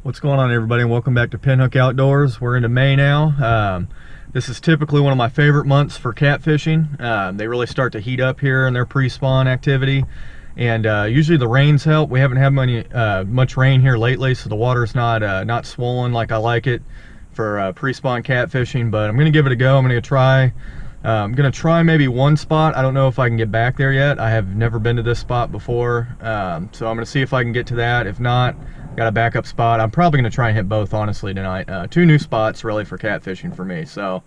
What's going on, everybody, and welcome back to Pinhook Outdoors. We're into May now. This is typically one of my favorite months for catfishing. They really start to heat up here in their pre-spawn activity, and usually the rains help. We haven't had much rain here lately, so the water's not swollen like I like it for pre-spawn catfishing. But I'm gonna give it a go. I'm gonna try maybe one spot. I don't know if I can get back there yet. I have never been to this spot before, so I'm gonna see if I can get to that. If not, got a backup spot. I'm probably going to try and hit both, honestly, tonight. Two new spots, really, for catfishing for me. So,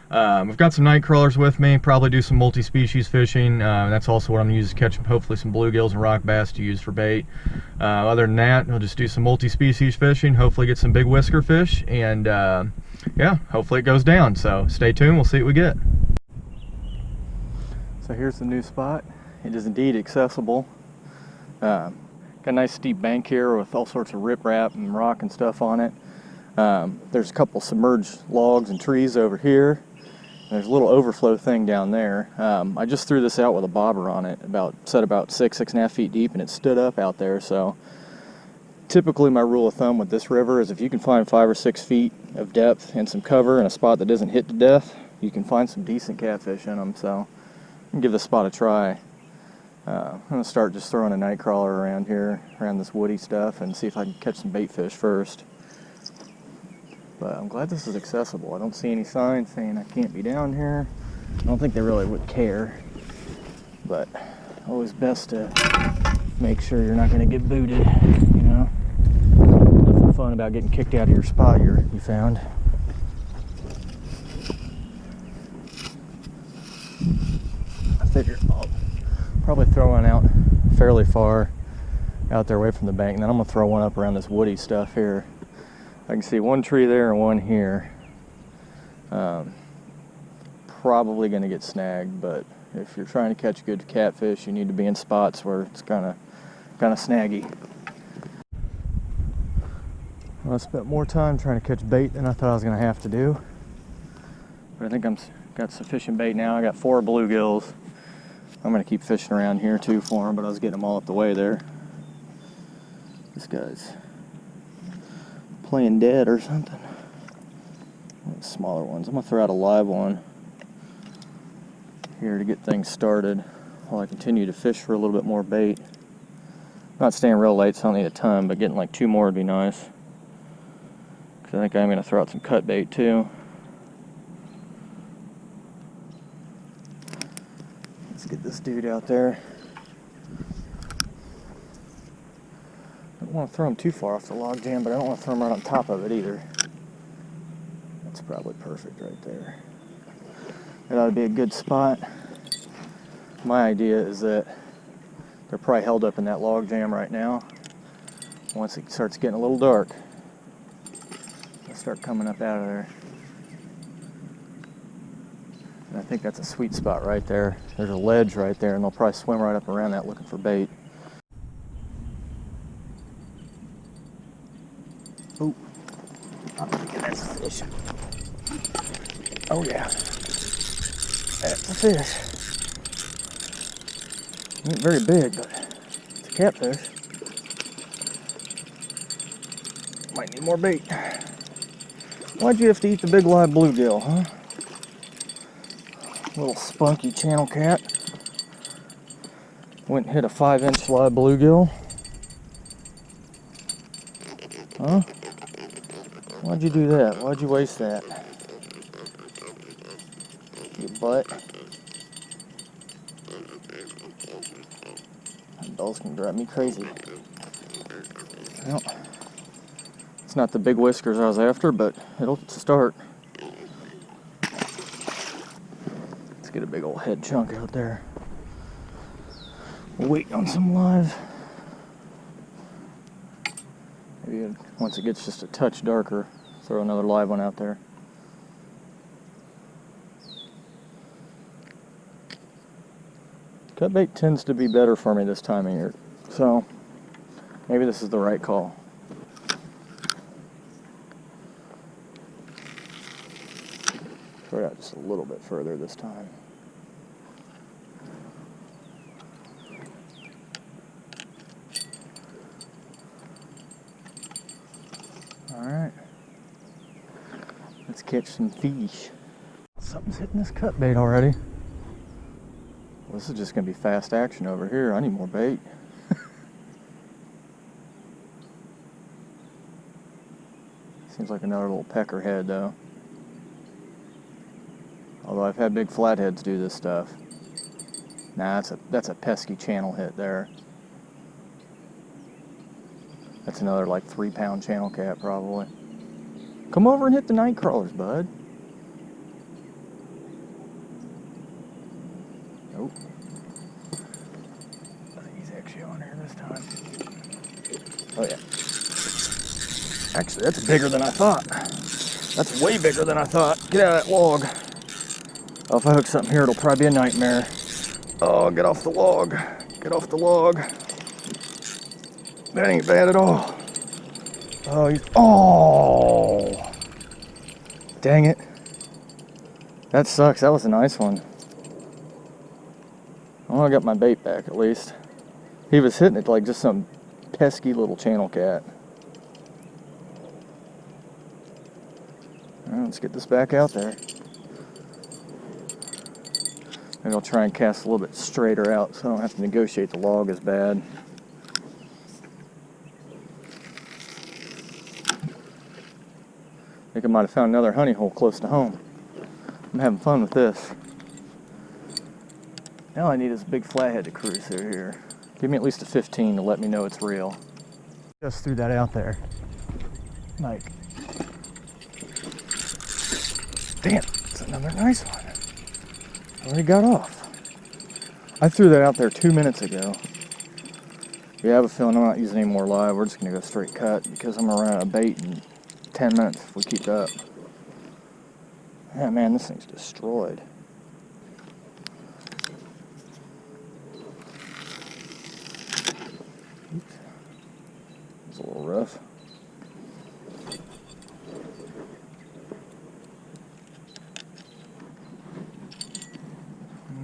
I've got some night crawlers with me. Probably do some multi-species fishing. That's also what I'm going to use to catch, hopefully, some bluegills and rock bass to use for bait. Other than that, I'll just do some multi-species fishing, hopefully get some big whisker fish, and, yeah, hopefully it goes down. So, stay tuned. We'll see what we get. So, here's the new spot. It is indeed accessible. Got a nice steep bank here with all sorts of riprap and rock and stuff on it. There's a couple submerged logs and trees over here. There's a little overflow thing down there. I just threw this out with a bobber on it, set about 6.5 feet deep, and it stood up out there. So typically my rule of thumb with this river is if you can find 5 or 6 feet of depth and some cover and a spot that doesn't hit to death, you can find some decent catfish in them. So I can give this spot a try. I'm going to start just throwing a night crawler around here, around this woody stuff, and see if I can catch some bait fish first. But I'm glad this is accessible. I don't see any signs saying I can't be down here. I don't think they really would care. But always best to make sure you're not going to get booted, you know. Nothing fun about getting kicked out of your spot you found. I figured probably throw one out fairly far out there away from the bank, and then I'm gonna throw one up around this woody stuff here. I can see one tree there and one here. Probably gonna get snagged, but if you're trying to catch good catfish, you need to be in spots where it's kind of snaggy. Well, I spent more time trying to catch bait than I thought I was gonna have to do, but I think I've got sufficient bait now. I got 4 bluegills. I'm going to keep fishing around here too for them, but I was getting them all up the way there. This guy's playing dead or something. One of the smaller ones. I'm going to throw out a live one here to get things started while I continue to fish for a little bit more bait. I'm not staying real late, so I don't need a ton, but getting like 2 more would be nice. Because I think I'm going to throw out some cut bait too. Let's get this dude out there. I don't want to throw him too far off the log jam, but I don't want to throw him right on top of it either. That's probably perfect right there. That ought to be a good spot. My idea is that they're probably held up in that log jam right now. Once it starts getting a little dark, they'll start coming up out of there. And I think that's a sweet spot right there. There's a ledge right there, and they'll probably swim right up around that looking for bait. Oh, that's a fish. Oh yeah, that's a fish. Ain't very big, but it's a catfish. Might need more bait. Why'd you have to eat the big live bluegill, huh? Little spunky channel cat. Went and hit a 5-inch live bluegill. Huh? Why'd you do that? Why'd you waste that? You butt. Those can drive me crazy. Well, it's not the big whiskers I was after, but it'll start. Get a big old head chunk out there. We'll wait on some live. Maybe once it gets just a touch darker, throw another live one out there. Cut bait tends to be better for me this time of year, so maybe this is the right call. Throw it out just a little bit further this time. Alright. Let's catch some fish. Something's hitting this cut bait already. Well, this is just going to be fast action over here. I need more bait. Seems like another little peckerhead though. Although I've had big flatheads do this stuff. Nah, that's a pesky channel hit there. That's another like 3-pound channel cat probably. Come over and hit the night crawlers, bud. Nope. I think he's actually on here this time. Oh yeah. Actually, that's bigger than I thought. That's way bigger than I thought. Get out of that log. Oh, if I hook something here, it'll probably be a nightmare. Oh, get off the log. Get off the log. That ain't bad at all. Oh, dang it. That sucks. That was a nice one. Well, I got my bait back at least. He was hitting it like just some pesky little channel cat. All right, let's get this back out there. Maybe I'll try and cast a little bit straighter out so I don't have to negotiate the log as bad. I think I might have found another honey hole close to home. I'm having fun with this. Now all I need is a big flathead to cruise through here. Give me at least a 15 to let me know it's real. Just threw that out there. Like, damn, it's another nice one. Already got off. I threw that out there 2 minutes ago. Yeah, I have a feeling I'm not using any more live. We're just gonna go straight cut because I'm gonna run out of bait in 10 minutes if we keep up. Yeah, man, this thing's destroyed. Oops. It's a little rough.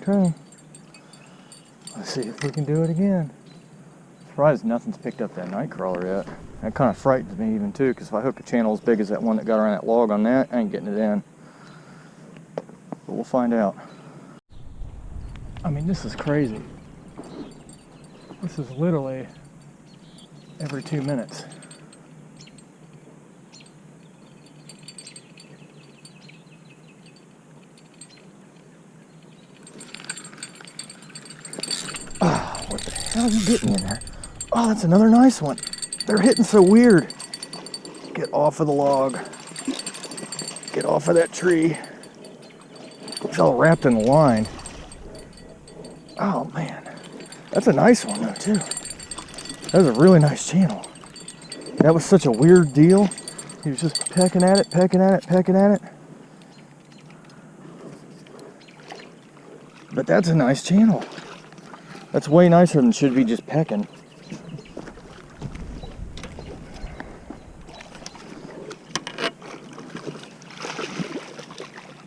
Okay. Let's see if we can do it again. Surprised nothing's picked up that night crawler yet. That kind of frightens me even too, because if I hook a channel as big as that one that got around that log on that, I ain't getting it in. But we'll find out. I mean, this is crazy. This is literally every 2 minutes. Oh, what the hell are you getting in there? Oh, that's another nice one. They're hitting so weird. Get off of the log. Get off of that tree. It's all wrapped in the line. Oh man, that's a nice one though too. That was a really nice channel. That was such a weird deal. He was just pecking at it, pecking at it, pecking at it. But that's a nice channel. That's way nicer than should be just pecking.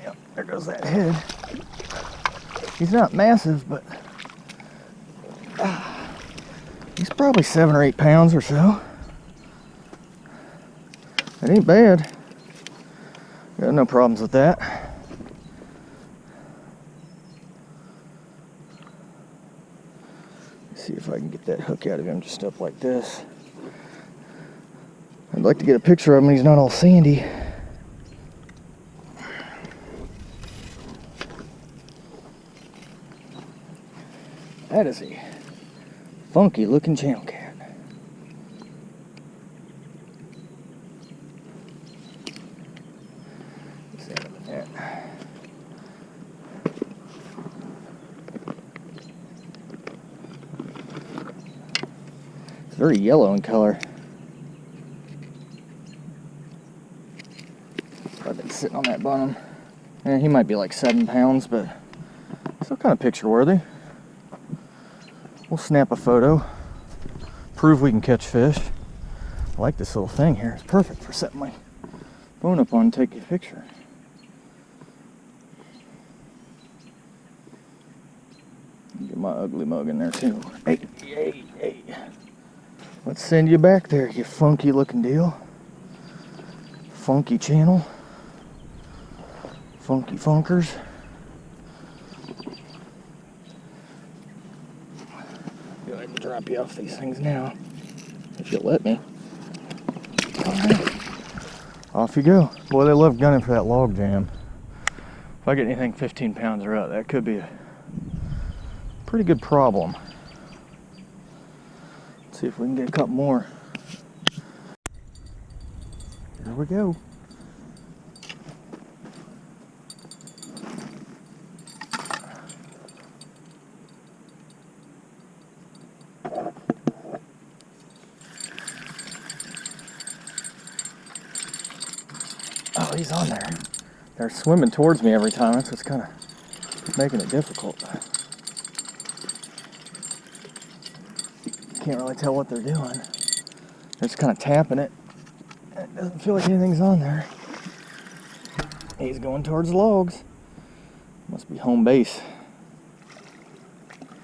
Yep, there goes that head. He's not massive, but he's probably 7 or 8 pounds or so. It ain't bad. Got no problems with that. See if I can get that hook out of him just up like this. I'd like to get a picture of him when he's not all sandy. That is a funky looking channel cat. Let's out of the net. It's very yellow in color. I've been sitting on that bottom. And he might be like 7 pounds, but still kind of picture worthy. We'll snap a photo, prove we can catch fish. I like this little thing here. It's perfect for setting my phone up on and take a picture. Get my ugly mug in there too. Hey, hey, hey. Let's send you back there, you funky looking deal. funky channel. Funky funkers. Go ahead and drop you off these things now, if you'll let me. Alright. Off you go. Boy, they love gunning for that log jam. If I get anything 15 pounds or up, that could be a pretty good problem. Let's see if we can get a couple more. Here we go. Oh, he's on there. They're swimming towards me every time. That's what's kind of making it difficult. Can't really tell what they're doing. They're just kind of tapping it. It doesn't feel like anything's on there. He's going towards the logs. Must be home base.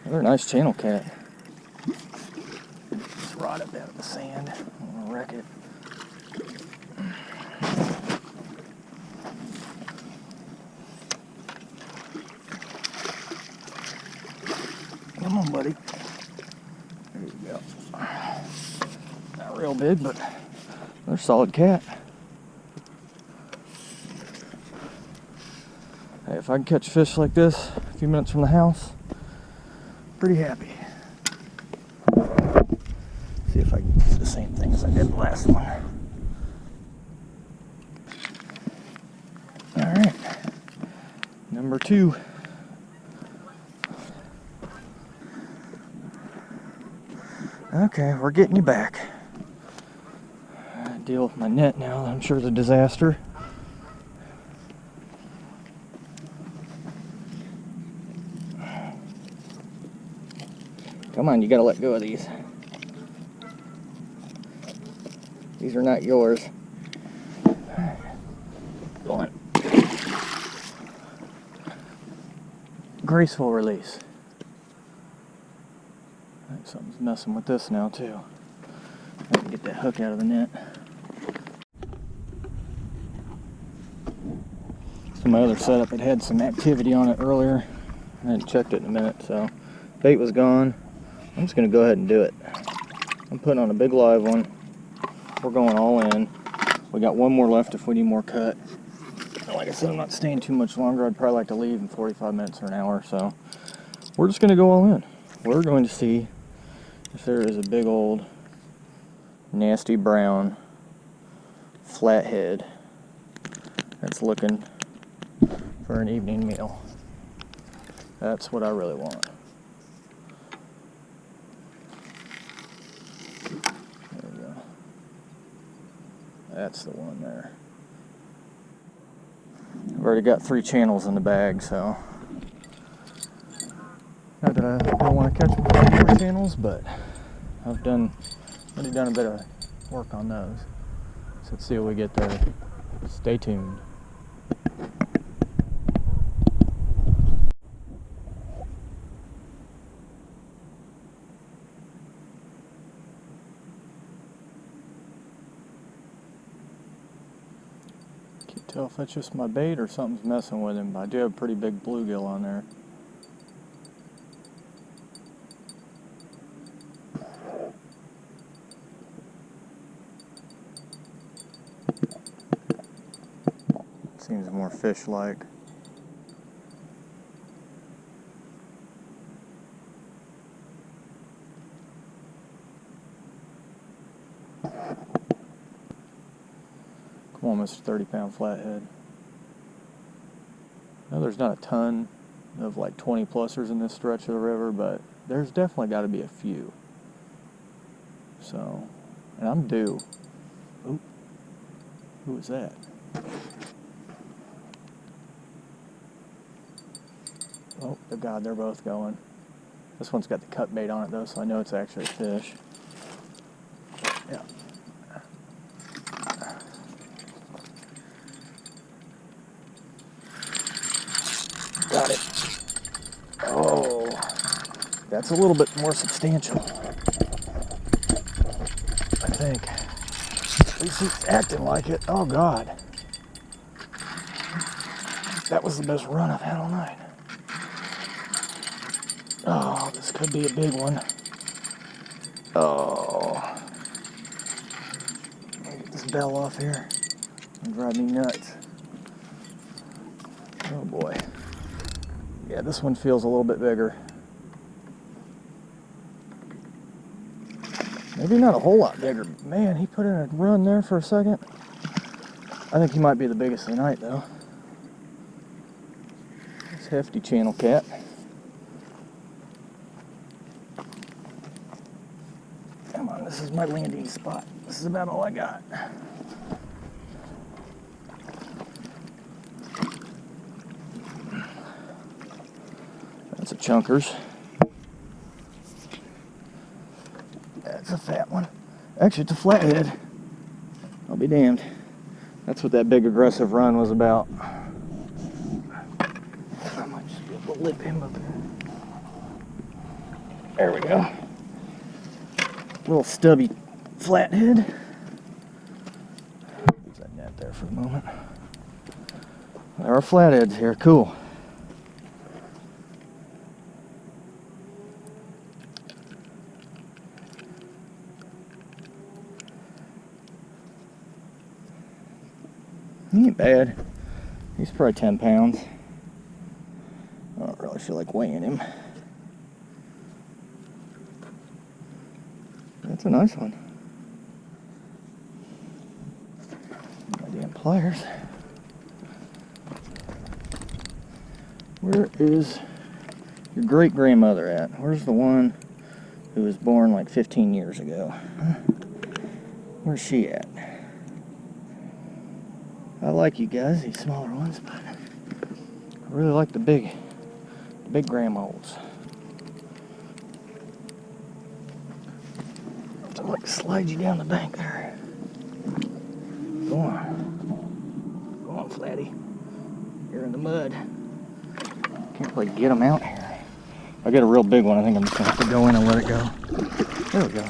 Another nice channel cat. Just rod it down in the sand. I'm gonna wreck it. Come on, buddy. There you go. Not real big, but another solid cat. Hey, if I can catch fish like this a few minutes from the house, pretty happy. See if I can do the same thing as I did the last one. Alright. Number 2. Okay, we're getting you back. I deal with my net now. I'm sure it's a disaster. Come on, you gotta let go of these. These are not yours. Go on. Graceful release. I think something's messing with this now too. I can get that hook out of the net. So my other setup, it had some activity on it earlier. I hadn't checked it in a minute, so bait was gone. I'm just going to go ahead and do it. I'm putting on a big live one. We're going all in. We got one more left if we need more cut. Like I said, I'm not staying too much longer. I'd probably like to leave in 45 minutes or an hour, so we're just going to go all in. We're going to see if there is a big old nasty brown flathead that's looking for an evening meal. That's what I really want. There we go. That's the one there. I've already got 3 channels in the bag, so not that I don't want to catch more channels, but I've already done a bit of work on those. So let's see what we get there. Stay tuned. Can't tell if that's just my bait or something's messing with him, but I do have a pretty big bluegill on there. Seems more fish-like. Come on, Mr. 30-pound flathead. Now, there's not a ton of like 20-plussers in this stretch of the river, but there's definitely got to be a few. So, and I'm due. Oop. Who was that? Oh, God, they're both going. This one's got the cut bait on it, though, so I know it's actually a fish. Yeah. Got it. Oh, that's a little bit more substantial, I think. At least he's acting like it. Oh God. That was the best run I've had all night. Oh, this could be a big one. Oh. Let me get this bell off here. It'll drive me nuts. Oh boy. Yeah, this one feels a little bit bigger. Maybe not a whole lot bigger. Man, he put in a run there for a second. I think he might be the biggest of the night though. It's a hefty channel cat. Come on, this is my landing spot. This is about all I got. That's a chunkers. That's a fat one. Actually, it's a flathead. I'll be damned. That's what that big aggressive run was about. I might just be able to lip him up there. There we go. Little stubby flathead. Leave that net there for a moment. There are flatheads here. Cool. He ain't bad. He's probably 10 pounds. I don't really feel like weighing him. That's a nice one. My damn pliers. Where is your great grandmother at? Where's the one who was born like 15 years ago? Where's she at? I like you guys, these smaller ones, but I really like the big grandmas. I like to slide you down the bank there. Go on, Flatty. You're in the mud. Can't really get them out here. I got a real big one. I think I'm just gonna have to go in and let it go. There we go.